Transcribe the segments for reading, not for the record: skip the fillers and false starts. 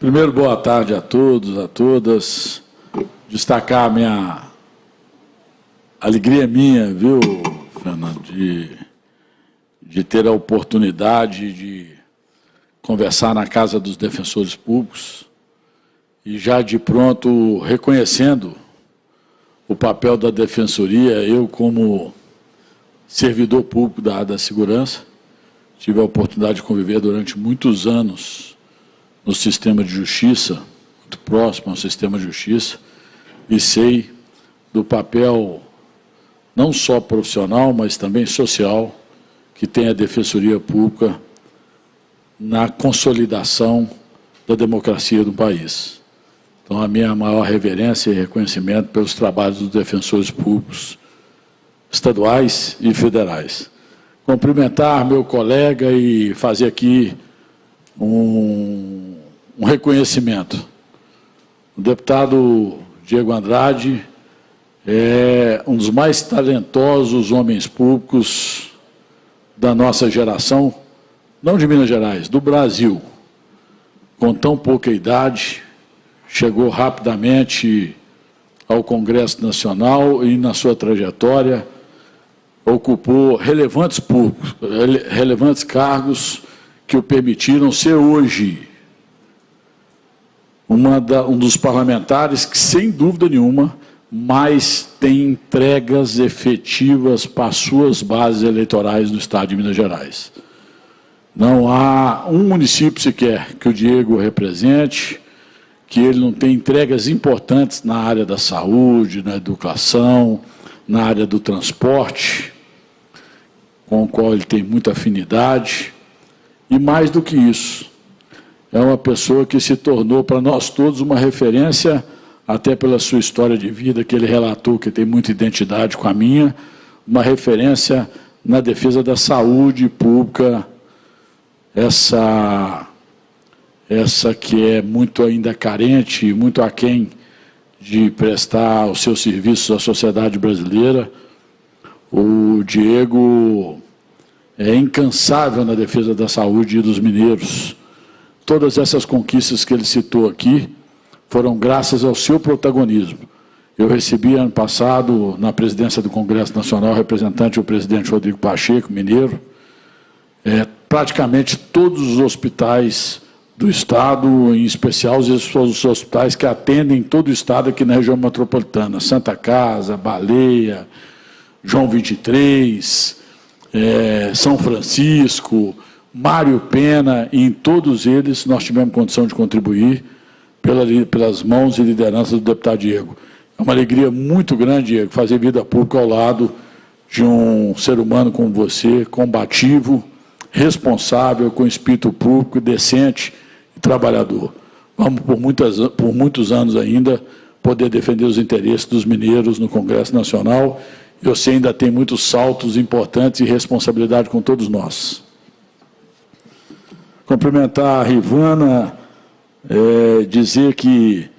Primeiro, boa tarde a todos, a todas. Destacar a minha alegria minha, viu, Fernando, de ter a oportunidade de conversar na Casa dos Defensores Públicos e já de pronto reconhecendo o papel da Defensoria. Eu, como servidor público da área da segurança, tive a oportunidade de conviver durante muitos anos no sistema de justiça, muito próximo ao sistema de justiça, e sei do papel não só profissional, mas também social, que tem a Defensoria Pública na consolidação da democracia do país. Então, a minha maior reverência e reconhecimento pelos trabalhos dos defensores públicos estaduais e federais. Cumprimentar meu colega e fazer aqui um reconhecimento. O deputado Diego Andrade é um dos mais talentosos homens públicos da nossa geração, não de Minas Gerais, do Brasil. Com tão pouca idade, chegou rapidamente ao Congresso Nacional e, na sua trajetória, ocupou relevantes cargos que o permitiram ser hoje um dos parlamentares que, sem dúvida nenhuma, mais tem entregas efetivas para as suas bases eleitorais do Estado de Minas Gerais. Não há um município sequer que o Diego represente, que ele não tem entregas importantes na área da saúde, na educação, na área do transporte, com o qual ele tem muita afinidade. E mais do que isso, é uma pessoa que se tornou para nós todos uma referência, até pela sua história de vida, que ele relatou que tem muita identidade com a minha, uma referência na defesa da saúde pública, essa que é muito ainda carente e muito aquém de prestar os seus serviços à sociedade brasileira. O Diego é incansável na defesa da saúde e dos mineiros. Todas essas conquistas que ele citou aqui foram graças ao seu protagonismo. Eu recebi, ano passado, na presidência do Congresso Nacional, representante o presidente Rodrigo Pacheco, mineiro, praticamente todos os hospitais do Estado, em especial os hospitais que atendem todo o Estado aqui na região metropolitana, Santa Casa, Baleia, João 23, São Francisco, Mário Pena, e em todos eles nós tivemos condição de contribuir pelas mãos e liderança do deputado Diego. É uma alegria muito grande, Diego, fazer vida pública ao lado de um ser humano como você, combativo, responsável, com espírito público, decente e trabalhador. Vamos, por muitos anos ainda, poder defender os interesses dos mineiros no Congresso Nacional. Você ainda tem muitos saltos importantes e responsabilidade com todos nós. Cumprimentar a Rivana, dizer que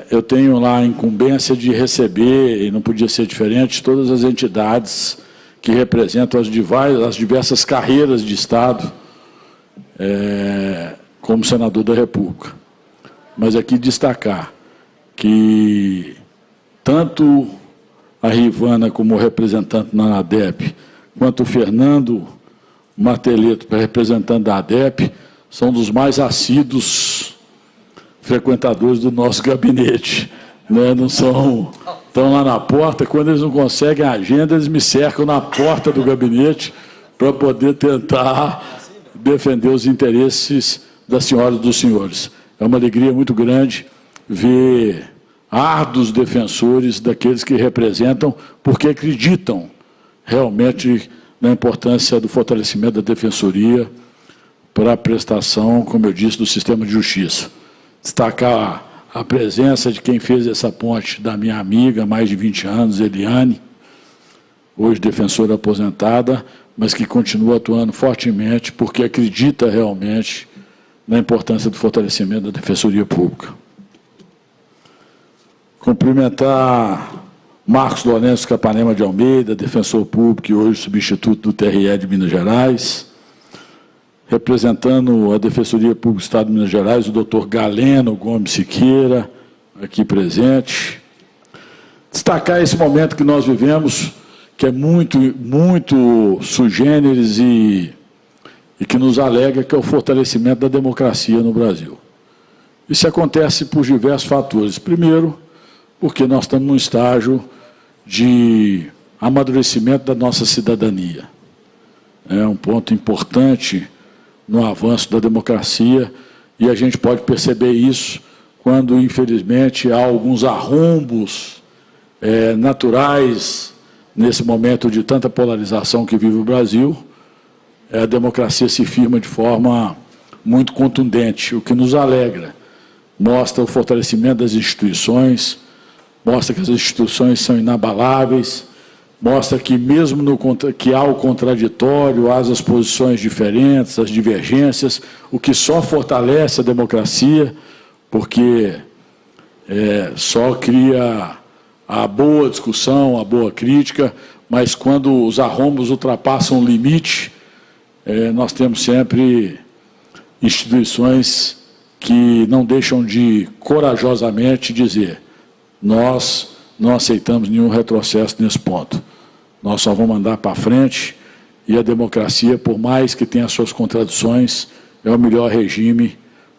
eu tenho lá a incumbência de receber, e não podia ser diferente, todas as entidades que representam as diversas carreiras de Estado, como senador da República. Mas aqui destacar que tanto a Rivana como representante na ADEP, quanto o Fernando Marteleto, representante da ADEP, são dos mais assíduos frequentadores do nosso gabinete. Né? Não são, estão lá na porta, quando eles não conseguem a agenda, eles me cercam na porta do gabinete para poder tentar defender os interesses das senhoras e dos senhores. É uma alegria muito grande ver árduos defensores daqueles que representam, porque acreditam realmente na importância do fortalecimento da Defensoria para a prestação, como eu disse, do sistema de justiça. Destacar a presença de quem fez essa ponte, da minha amiga, há mais de 20 anos, Eliane, hoje defensora aposentada, mas que continua atuando fortemente, porque acredita realmente na importância do fortalecimento da Defensoria Pública. Cumprimentar Marcos Lourenço Capanema de Almeida, defensor público e hoje substituto do TRE de Minas Gerais. representando a Defensoria Pública do Estado de Minas Gerais, o doutor Galeno Gomes Siqueira, aqui presente. Destacar esse momento que nós vivemos, que é muito sui generis e que nos alega que é o fortalecimento da democracia no Brasil. Isso acontece por diversos fatores. Primeiro, porque nós estamos num estágio de amadurecimento da nossa cidadania. É um ponto importante no avanço da democracia, e a gente pode perceber isso quando, infelizmente, há alguns arrombos naturais nesse momento de tanta polarização que vive o Brasil. A democracia se firma de forma muito contundente, o que nos alegra. Mostra o fortalecimento das instituições, mostra que as instituições são inabaláveis, mostra que mesmo que há o contraditório, há as posições diferentes, as divergências, o que só fortalece a democracia, porque só cria a boa discussão, a boa crítica, mas quando os arrombos ultrapassam o limite, nós temos sempre instituições que não deixam de corajosamente dizer: nós não aceitamos nenhum retrocesso nesse ponto. Nós só vamos andar para frente, e a democracia, por mais que tenha suas contradições, é o melhor regime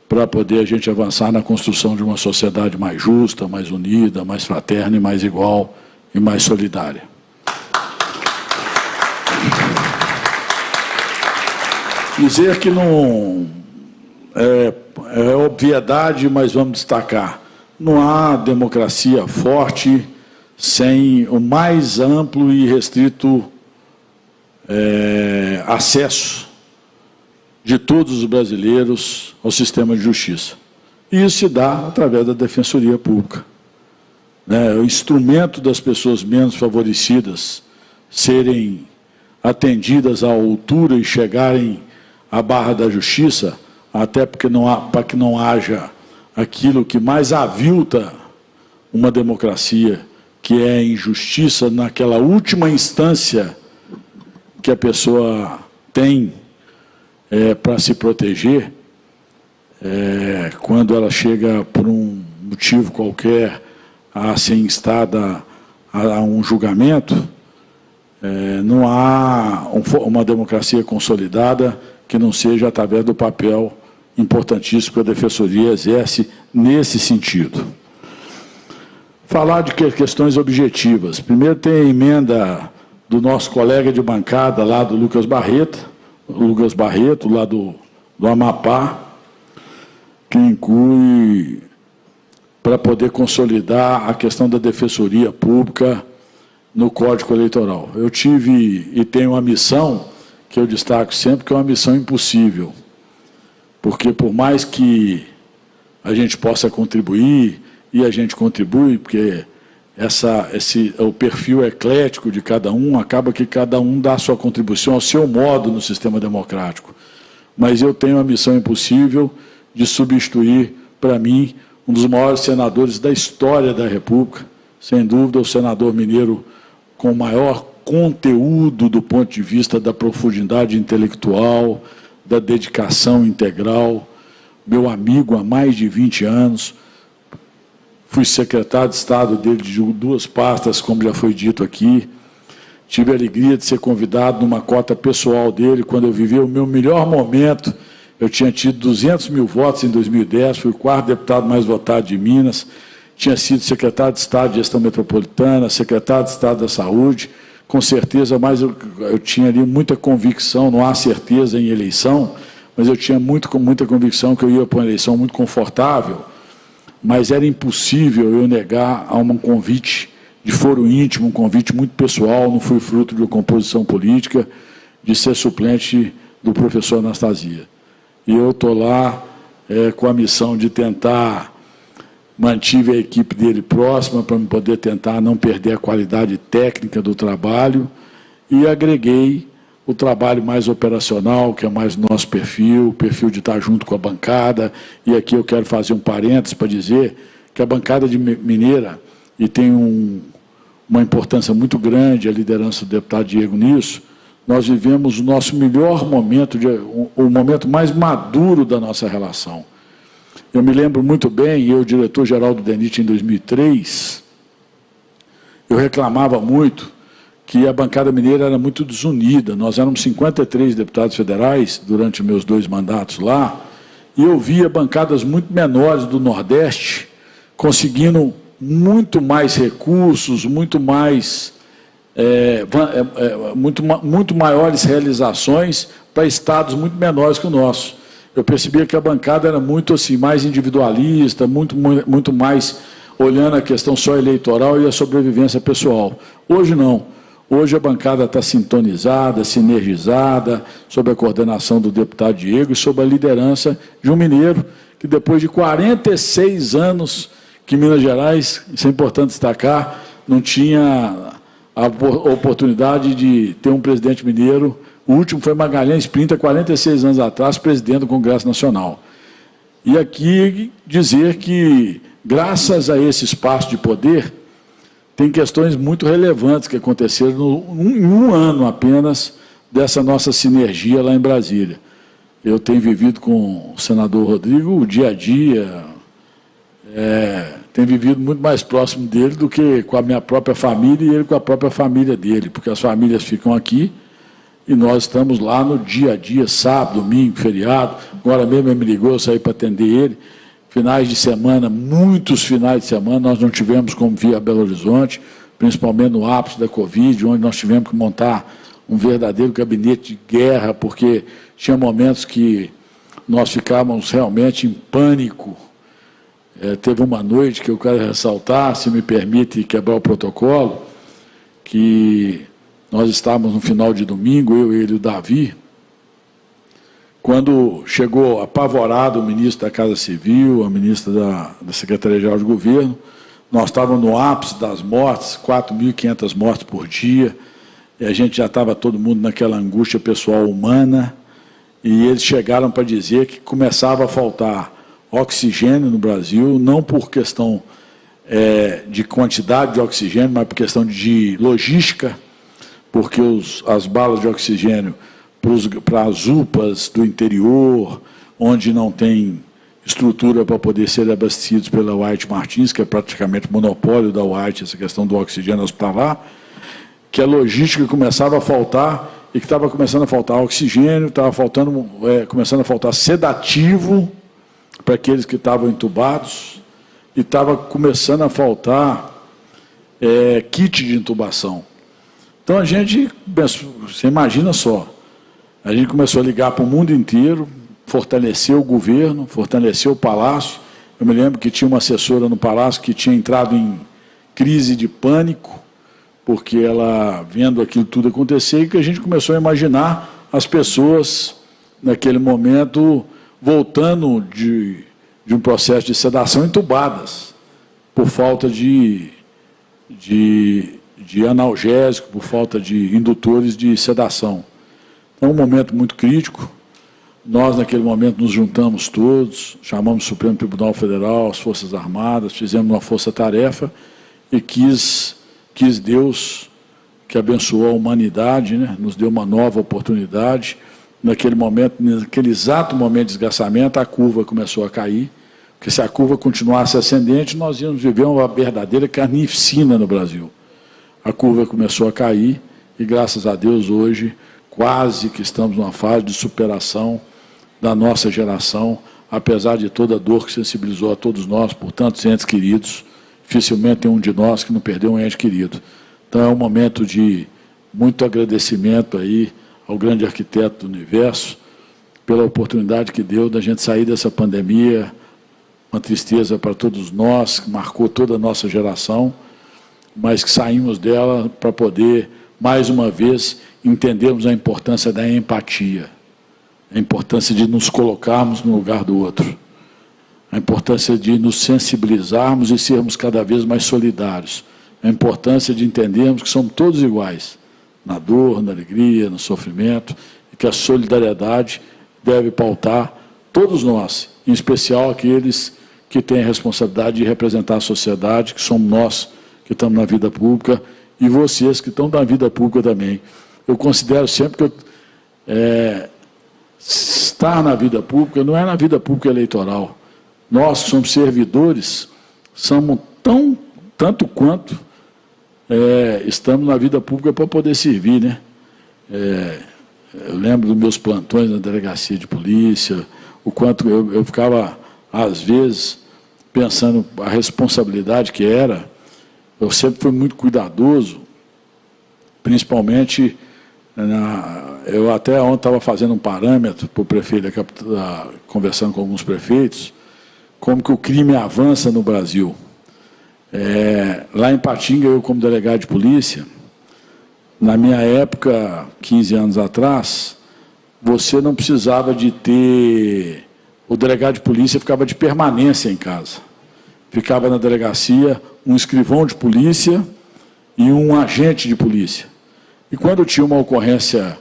para poder a gente avançar na construção de uma sociedade mais justa, mais unida, mais fraterna e mais igual e mais solidária. Dizer que não é obviedade, mas vamos destacar: não há democracia forte sem o mais amplo e restrito acesso de todos os brasileiros ao sistema de justiça. E isso se dá através da Defensoria Pública. O instrumento das pessoas menos favorecidas serem atendidas à altura e chegarem à barra da justiça, até porque para que não haja aquilo que mais avilta uma democracia, que é a injustiça naquela última instância que a pessoa tem para se proteger, quando ela chega por um motivo qualquer a ser instada a um julgamento. Não há uma democracia consolidada que não seja através do papel importantíssimo que a Defensoria exerce nesse sentido. Falar de questões objetivas. Primeiro tem a emenda do nosso colega de bancada lá, do Lucas Barreto, lá do Amapá, que inclui para poder consolidar a questão da Defensoria Pública no Código Eleitoral. Eu tive e tenho uma missão que eu destaco sempre, que é uma missão impossível, porque por mais que a gente possa contribuir, e a gente contribui, porque o perfil eclético de cada um, acaba que cada um dá a sua contribuição ao seu modo no sistema democrático. Mas eu tenho a missão impossível de substituir, para mim, um dos maiores senadores da história da República, sem dúvida o senador mineiro com maior conteúdo do ponto de vista da profundidade intelectual, da dedicação integral, meu amigo há mais de 20 anos, fui secretário de Estado dele de 2 pastas, como já foi dito aqui. Tive a alegria de ser convidado numa cota pessoal dele, quando eu vivi o meu melhor momento. Eu tinha tido 200 mil votos em 2010, fui o 4º deputado mais votado de Minas, tinha sido secretário de Estado de Gestão Metropolitana, secretário de Estado da Saúde, com certeza, mas eu tinha ali muita convicção, não há certeza em eleição, mas eu tinha muita convicção que eu ia para uma eleição muito confortável, mas era impossível eu negar a um convite de foro íntimo, um convite muito pessoal, não fui fruto de uma composição política, de ser suplente do professor Anastasia. E eu estou lá com a missão de tentar, mantive a equipe dele próxima para poder tentar não perder a qualidade técnica do trabalho, e agreguei o trabalho mais operacional, que é mais nosso perfil, o perfil de estar junto com a bancada. E aqui eu quero fazer um parênteses para dizer que a bancada de Mineira, e tem uma importância muito grande a liderança do deputado Diego nisso, nós vivemos o nosso melhor momento, o momento mais maduro da nossa relação. Eu me lembro muito bem, eu, diretor-geral do DENIT em 2003, eu reclamava muito que a bancada mineira era muito desunida. Nós éramos 53 deputados federais durante meus 2 mandatos lá, e eu via bancadas muito menores do Nordeste conseguindo muito mais recursos, muito maiores realizações para estados muito menores que o nosso. Eu percebia que a bancada era muito assim, mais individualista, muito mais olhando a questão só eleitoral e a sobrevivência pessoal. Hoje não. Hoje a bancada está sintonizada, sinergizada, sob a coordenação do deputado Diego e sob a liderança de um mineiro que, depois de 46 anos que Minas Gerais, isso é importante destacar, não tinha a oportunidade de ter um presidente mineiro. O último foi Magalhães Pinto, 46 anos atrás, presidente do Congresso Nacional. E aqui dizer que, graças a esse espaço de poder, tem questões muito relevantes que aconteceram em um ano apenas dessa nossa sinergia lá em Brasília. Eu tenho vivido com o senador Rodrigo o dia a dia, tenho vivido muito mais próximo dele do que com a minha própria família e ele com a própria família dele, porque as famílias ficam aqui e nós estamos lá no dia a dia, sábado, domingo, feriado. Agora mesmo ele me ligou, eu saí para atender ele. Finais de semana, muitos finais de semana, nós não tivemos como vir a Belo Horizonte, principalmente no ápice da Covid, onde nós tivemos que montar um verdadeiro gabinete de guerra, porque tinha momentos que nós ficávamos realmente em pânico. Teve uma noite que eu quero ressaltar, se me permite quebrar o protocolo, que nós estávamos no final de domingo, eu, ele e o Davi, quando chegou apavorado o ministro da Casa Civil, a ministra da Secretaria-Geral de Governo, nós estávamos no ápice das mortes, 4.500 mortes por dia, e a gente já estava todo mundo naquela angústia pessoal humana, e eles chegaram para dizer que começava a faltar oxigênio no Brasil, não por questão de quantidade de oxigênio, mas por questão de logística, porque as balas de oxigênio para as UPAs do interior, onde não tem estrutura para poder ser abastecidos pela White Martins, que é praticamente monopólio da White, essa questão do oxigênio hospitalar, que a logística começava a faltar e que estava começando a faltar oxigênio, estava começando a faltar sedativo para aqueles que estavam entubados e estava começando a faltar kit de intubação. Então a gente, você imagina só, a gente começou a ligar para o mundo inteiro, fortaleceu o governo, fortaleceu o Palácio. Eu me lembro que tinha uma assessora no Palácio que tinha entrado em crise de pânico, porque ela, vendo aquilo tudo acontecer, e que a gente começou a imaginar as pessoas, naquele momento, voltando de um processo de sedação entubadas, por falta de analgésico, por falta de indutores de sedação. É um momento muito crítico. Nós, naquele momento, nos juntamos todos, chamamos o Supremo Tribunal Federal, as Forças Armadas, fizemos uma força-tarefa e quis Deus, que abençoou a humanidade, né, nos deu uma nova oportunidade. Naquele momento, naquele exato momento de desgastamento, a curva começou a cair, porque se a curva continuasse ascendente, nós íamos viver uma verdadeira carnificina no Brasil. A curva começou a cair e, graças a Deus, hoje, quase que estamos numa fase de superação da nossa geração, apesar de toda a dor que sensibilizou a todos nós por tantos entes queridos. Dificilmente tem um de nós que não perdeu um ente querido. Então é um momento de muito agradecimento aí ao grande arquiteto do universo pela oportunidade que deu da gente sair dessa pandemia, uma tristeza para todos nós, que marcou toda a nossa geração, mas que saímos dela para poder, mais uma vez, entendermos a importância da empatia, a importância de nos colocarmos no lugar do outro, a importância de nos sensibilizarmos e sermos cada vez mais solidários, a importância de entendermos que somos todos iguais, na dor, na alegria, no sofrimento, e que a solidariedade deve pautar todos nós, em especial aqueles que têm a responsabilidade de representar a sociedade, que somos nós que estamos na vida pública, e vocês que estão na vida pública também. eu considero sempre que estar na vida pública não é na vida pública eleitoral. Nós que somos servidores, somos tanto quanto estamos na vida pública para poder servir, né? Eu lembro dos meus plantões na delegacia de polícia, o quanto eu ficava, às vezes, pensando a responsabilidade que era. Eu sempre fui muito cuidadoso, principalmente, eu até ontem estava fazendo um parâmetro para o prefeito da capital, conversando com alguns prefeitos, como que o crime avança no Brasil. Lá em Patinga, eu como delegado de polícia, na minha época, 15 anos atrás, você não precisava de ter... O delegado de polícia ficava de permanência em casa. Ficava na delegacia um escrivão de polícia e um agente de polícia. E quando tinha uma ocorrência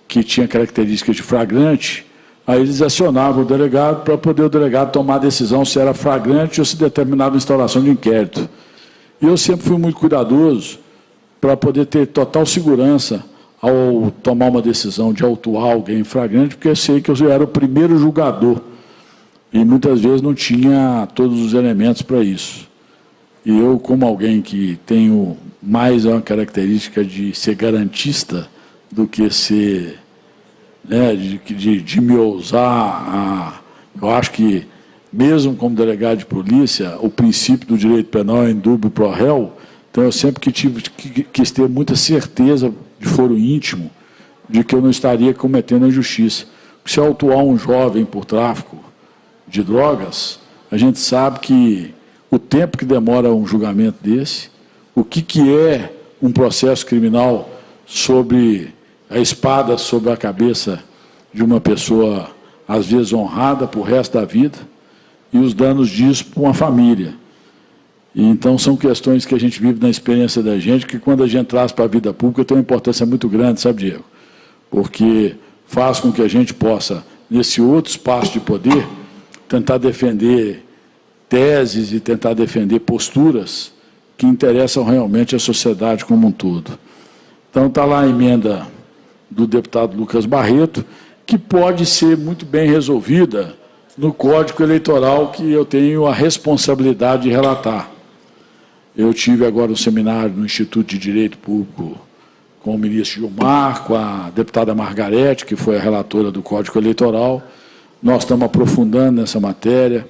que tinha características de flagrante, aí eles acionavam o delegado para poder o delegado tomar a decisão se era flagrante ou se determinava a instauração de inquérito. E eu sempre fui muito cuidadoso para poder ter total segurança ao tomar uma decisão de autuar alguém em flagrante, porque eu sei que eu era o primeiro julgador e muitas vezes não tinha todos os elementos para isso. E eu, como alguém que tenho mais uma característica de ser garantista do que ser, né, de me ousar eu acho que, mesmo como delegado de polícia, o princípio do direito penal é indúbio pro réu. Então, eu sempre quis ter muita certeza, de foro íntimo, de que eu não estaria cometendo a injustiça. Se autuar um jovem por tráfico de drogas, a gente sabe que o tempo que demora um julgamento desse, o que é um processo criminal sobre a espada sobre a cabeça de uma pessoa, às vezes honrada para o resto da vida, e os danos disso para uma família. E, então, são questões que a gente vive na experiência da gente, que quando a gente traz para a vida pública tem uma importância muito grande, sabe, Diego? Porque faz com que a gente possa, nesse outro espaço de poder, tentar defender teses e tentar defender posturas que interessam realmente a sociedade como um todo. Então, está lá a emenda do deputado Lucas Barreto, que pode ser muito bem resolvida no Código Eleitoral, que eu tenho a responsabilidade de relatar. Eu tive agora um seminário no Instituto de Direito Público com o ministro Gilmar, com a deputada Margarete, que foi a relatora do Código Eleitoral. Nós estamos aprofundando nessa matéria,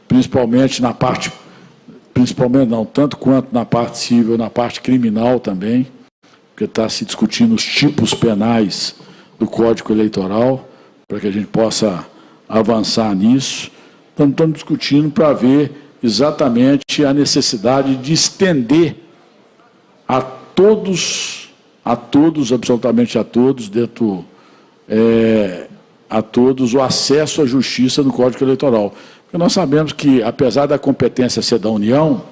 principalmente na parte, tanto quanto na parte civil, na parte criminal também, porque está se discutindo os tipos penais do Código Eleitoral, para que a gente possa avançar nisso. Estamos discutindo para ver exatamente a necessidade de estender a todos, absolutamente a todos, a todos o acesso à justiça no Código Eleitoral. Porque nós sabemos que, apesar da competência ser da União,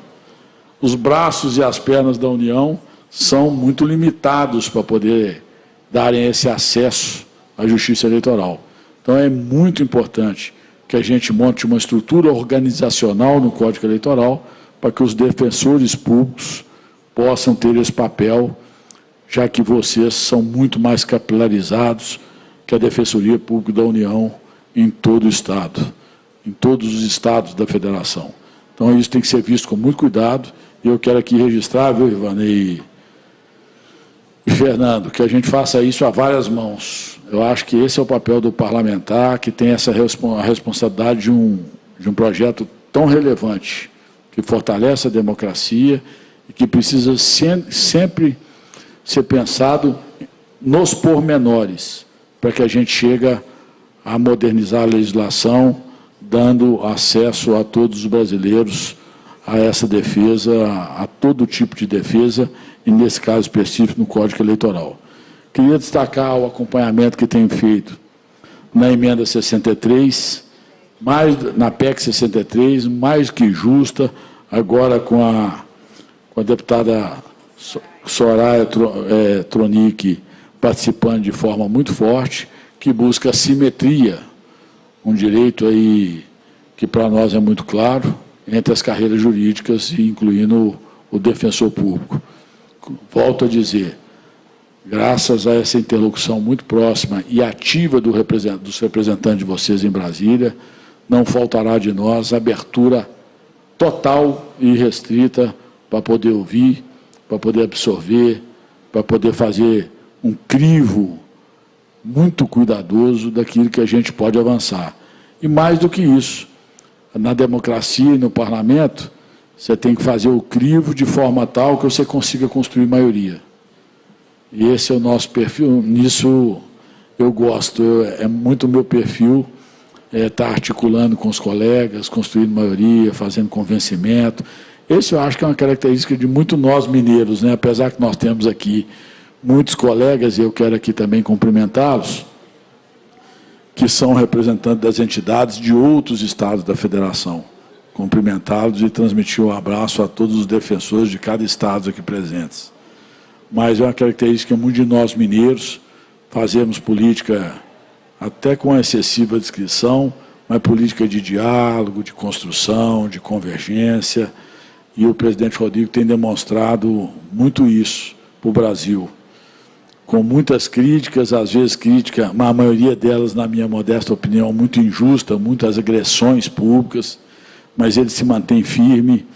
os braços e as pernas da União são muito limitados para poder darem esse acesso à justiça eleitoral. Então, é muito importante que a gente monte uma estrutura organizacional no Código Eleitoral para que os defensores públicos possam ter esse papel, já que vocês são muito mais capilarizados que a Defensoria Pública da União em todo o Estado, em todos os estados da Federação. Então, isso tem que ser visto com muito cuidado, e eu quero aqui registrar, viu, Ivanei e Fernando, que a gente faça isso a várias mãos. Eu acho que esse é o papel do parlamentar, que tem essa a responsabilidade de um projeto tão relevante, que fortalece a democracia e que precisa sempre ser pensado nos pormenores, para que a gente chegue a modernizar a legislação, dando acesso a todos os brasileiros a essa defesa, a todo tipo de defesa, e nesse caso específico no Código Eleitoral. Queria destacar o acompanhamento que tem feito na emenda 63, na PEC 63, mais que justa, agora com a deputada Soraya Tronic participando de forma muito forte, que busca a simetria, um direito aí que para nós é muito claro, entre as carreiras jurídicas, incluindo o defensor público. Volto a dizer, graças a essa interlocução muito próxima e ativa dos representantes de vocês em Brasília, não faltará de nós abertura total e restrita para poder ouvir, para poder absorver, para poder fazer um crivo muito cuidadoso daquilo que a gente pode avançar. E mais do que isso, na democracia e no parlamento, você tem que fazer o crivo de forma tal que você consiga construir maioria. E esse é o nosso perfil, nisso eu gosto, é muito o meu perfil, estar articulando com os colegas, construindo maioria, fazendo convencimento. Esse eu acho que é uma característica de muito nós mineiros, né? Apesar que nós temos aqui muitos colegas, e eu quero aqui também cumprimentá-los, que são representantes das entidades de outros estados da federação. Cumprimentá-los e transmitir um abraço a todos os defensores de cada estado aqui presentes. Mas é uma característica muito de nós mineiros, fazemos política até com excessiva descrição, mas política de diálogo, de construção, de convergência, e o presidente Rodrigo tem demonstrado muito isso para o Brasil. Com muitas críticas, às vezes crítica, mas a maioria delas, na minha modesta opinião, muito injusta, muitas agressões públicas, mas ele se mantém firme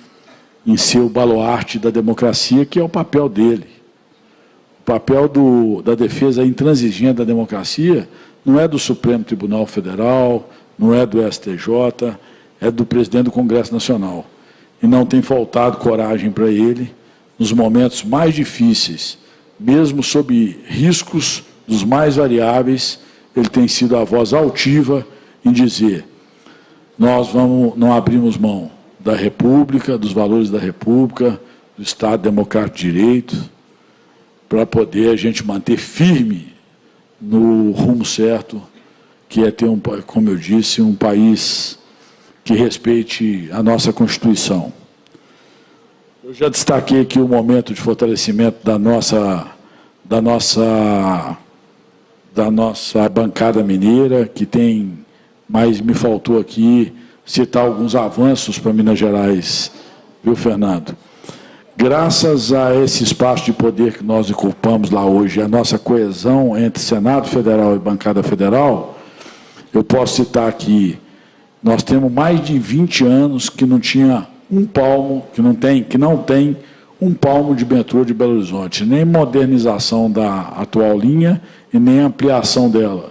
em ser o baluarte da democracia, que é o papel dele. O papel da defesa intransigente da democracia não é do Supremo Tribunal Federal, não é do STJ, é do presidente do Congresso Nacional. E não tem faltado coragem para ele, nos momentos mais difíceis, mesmo sob riscos dos mais variáveis, ele tem sido a voz altiva em dizer: nós não abrimos mão da República, dos valores da República, do Estado Democrático de Direito, para poder a gente manter firme no rumo certo, que é ter, como eu disse, um país que respeite a nossa Constituição. Eu já destaquei aqui o momento de fortalecimento da nossa bancada mineira, que tem, mas me faltou aqui citar alguns avanços para Minas Gerais, viu, Fernando? Graças a esse espaço de poder que nós ocupamos lá hoje, a nossa coesão entre Senado Federal e bancada federal, eu posso citar aqui, nós temos mais de 20 anos que não tinha um palmo, que não tem um palmo de metrô de Belo Horizonte, nem modernização da atual linha e nem ampliação dela.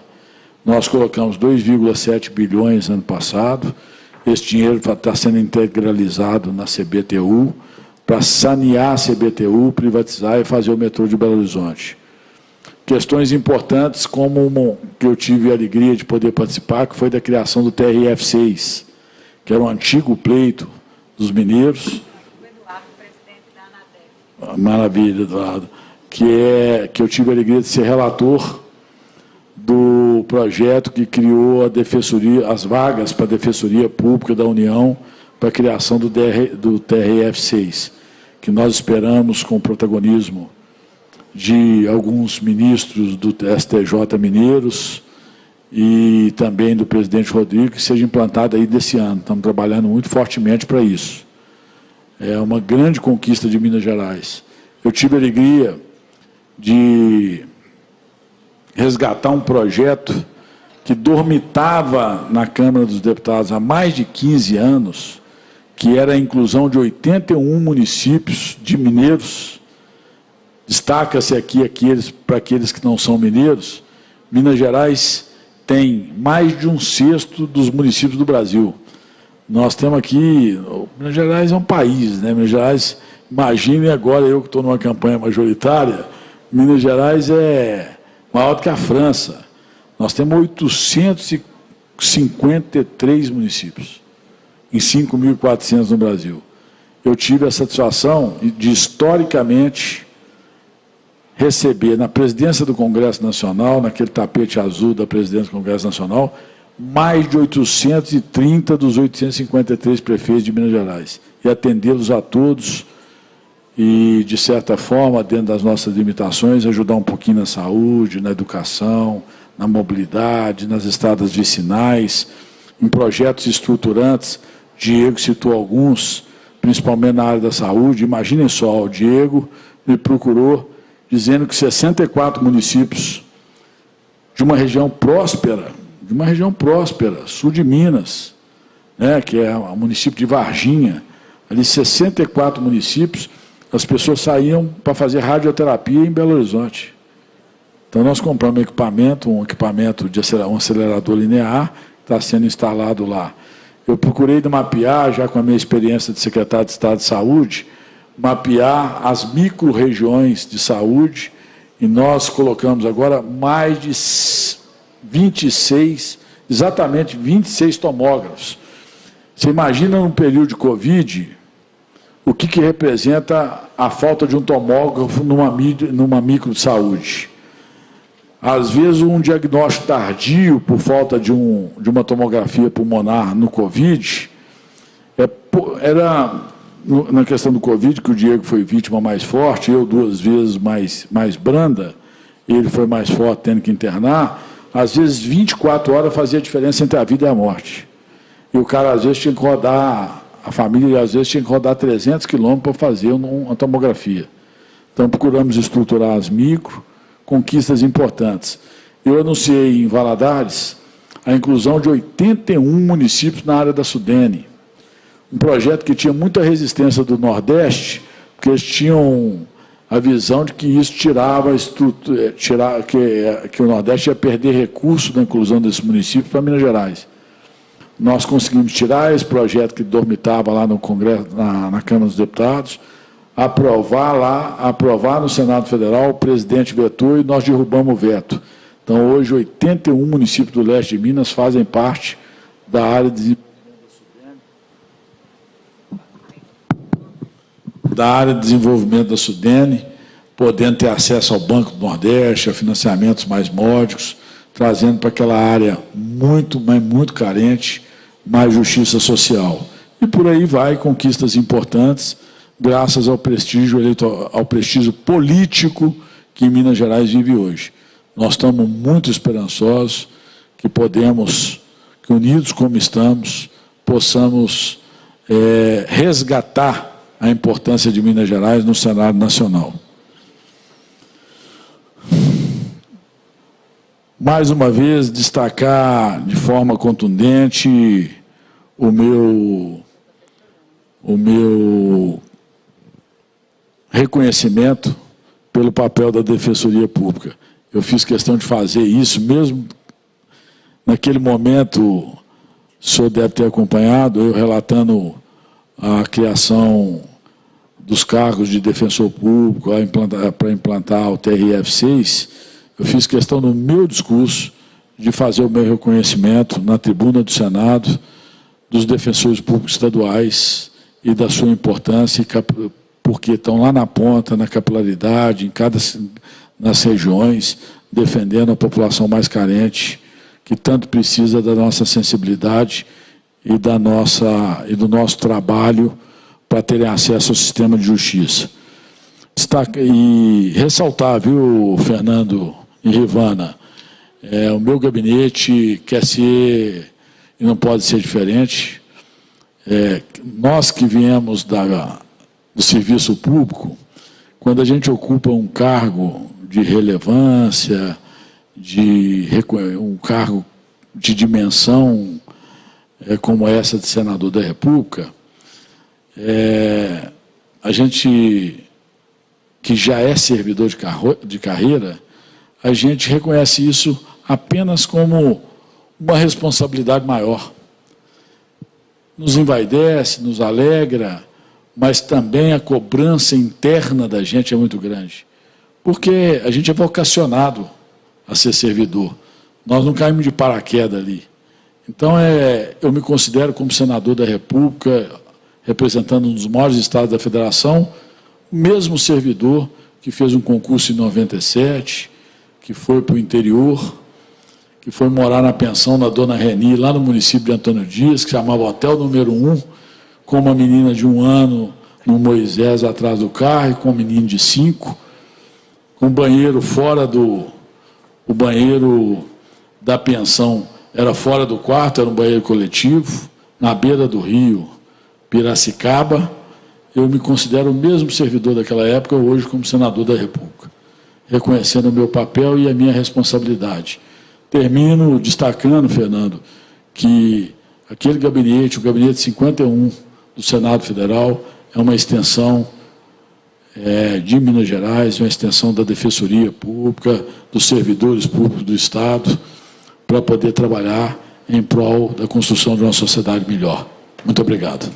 Nós colocamos 2,7 bilhões ano passado, esse dinheiro está sendo integralizado na CBTU, para sanear a CBTU, privatizar e fazer o metrô de Belo Horizonte. Questões importantes, como uma que eu tive a alegria de poder participar, que foi da criação do TRF6, que era um antigo pleito dos mineiros. O Eduardo, presidente da ANADEF. Maravilha, Eduardo. Que eu tive a alegria de ser relator do projeto que criou a defensoria, as vagas para a Defensoria Pública da União para a criação do TRF6, que nós esperamos com o protagonismo de alguns ministros do STJ mineiros e também do presidente Rodrigo, que seja implantado aí desse ano. Estamos trabalhando muito fortemente para isso. É uma grande conquista de Minas Gerais. Eu tive a alegria de resgatar um projeto que dormitava na Câmara dos Deputados há mais de 15 anos, que era a inclusão de 81 municípios de mineiros. Destaca-se aqui para aqueles que não são mineiros, Minas Gerais tem mais de 1/6 dos municípios do Brasil. Nós temos aqui, Minas Gerais é um país, né? Minas Gerais, imagine agora, eu que estou numa campanha majoritária, Minas Gerais é maior do que a França. Nós temos 853 municípios, em 5.400 no Brasil. Eu tive a satisfação de, historicamente, receber na presidência do Congresso Nacional, naquele tapete azul da presidência do Congresso Nacional, mais de 830 dos 853 prefeitos de Minas Gerais, e atendê-los a todos e, de certa forma, dentro das nossas limitações, ajudar um pouquinho na saúde, na educação, na mobilidade, nas estradas vicinais, em projetos estruturantes. Diego citou alguns, principalmente na área da saúde. Imaginem só, o Diego me procurou dizendo que 64 municípios de uma região próspera, sul de Minas, né, que é o município de Varginha, ali 64 municípios, as pessoas saíam para fazer radioterapia em Belo Horizonte. Então, nós compramos um equipamento de um acelerador linear, que está sendo instalado lá. Eu procurei mapear, já com a minha experiência de secretário de Estado de Saúde, mapear as micro-regiões de saúde, e nós colocamos agora mais de 26, exatamente 26 tomógrafos. Você imagina, num período de Covid, o que representa a falta de um tomógrafo numa micro de saúde? Às vezes, um diagnóstico tardio por falta de uma tomografia pulmonar no Covid, era, na questão do Covid, que o Diego foi vítima mais forte, eu 2 vezes mais branda, ele foi mais forte tendo que internar, às vezes 24 horas fazia diferença entre a vida e a morte. E o cara, às vezes, tinha que rodar, a família, às vezes, tinha que rodar 300 quilômetros para fazer uma tomografia. Então, procuramos estruturar as conquistas importantes. Eu anunciei em Valadares a inclusão de 81 municípios na área da Sudene. Um projeto que tinha muita resistência do Nordeste, porque eles tinham a visão de que isso tirava a estrutura, que o Nordeste ia perder recursos da inclusão desses municípios para Minas Gerais. Nós conseguimos tirar esse projeto que dormitava lá no Congresso, na Câmara dos Deputados, aprovar no Senado Federal, o presidente vetou e nós derrubamos o veto. Então, hoje, 81 municípios do leste de Minas fazem parte da área de desenvolvimento da Sudene, podendo ter acesso ao Banco do Nordeste, a financiamentos mais módicos, trazendo para aquela área muito, mas muito carente, mais justiça social. E por aí vai, conquistas importantes, graças ao prestígio político que Minas Gerais vive hoje. Nós estamos muito esperançosos que que unidos como estamos, possamos resgatar a importância de Minas Gerais no cenário nacional. Mais uma vez, destacar de forma contundente o meu reconhecimento pelo papel da Defensoria Pública. Eu fiz questão de fazer isso, mesmo naquele momento, o senhor deve ter acompanhado, eu relatando a criação dos cargos de defensor público para implantar o TRF6, eu fiz questão no meu discurso de fazer o meu reconhecimento na tribuna do Senado dos defensores públicos estaduais e da sua importância, porque estão lá na ponta, na capilaridade, nas regiões, defendendo a população mais carente, que tanto precisa da nossa sensibilidade e do nosso trabalho para terem acesso ao sistema de justiça. E ressaltar, viu, Fernando e Rivana, o meu gabinete quer ser, e não pode ser diferente, nós que viemos do serviço público, quando a gente ocupa um cargo de relevância, um cargo de dimensão como essa de senador da República, a gente que já é servidor de carreira, a gente reconhece isso apenas como uma responsabilidade maior. Nos envaidece, nos alegra, mas também a cobrança interna da gente é muito grande. Porque a gente é vocacionado a ser servidor. Nós não caímos de paraquedas ali. Então, eu me considero como senador da República, representando um dos maiores estados da Federação, o mesmo servidor que fez um concurso em 97, que foi para o interior, que foi morar na pensão da Dona Reni, lá no município de Antônio Dias, que chamava Hotel Número 1, com uma menina de 1 ano, no Moisés atrás do carro, e com um menino de 5, com banheiro fora o banheiro da pensão era fora do quarto, era um banheiro coletivo, na beira do rio Piracicaba. Eu me considero o mesmo servidor daquela época, hoje como senador da República. reconhecendo o meu papel e a minha responsabilidade. Termino destacando, Fernando, que aquele gabinete, o gabinete 51 do Senado Federal, é uma extensão de Minas Gerais, uma extensão da Defensoria Pública, dos servidores públicos do Estado, para poder trabalhar em prol da construção de uma sociedade melhor. Muito obrigado.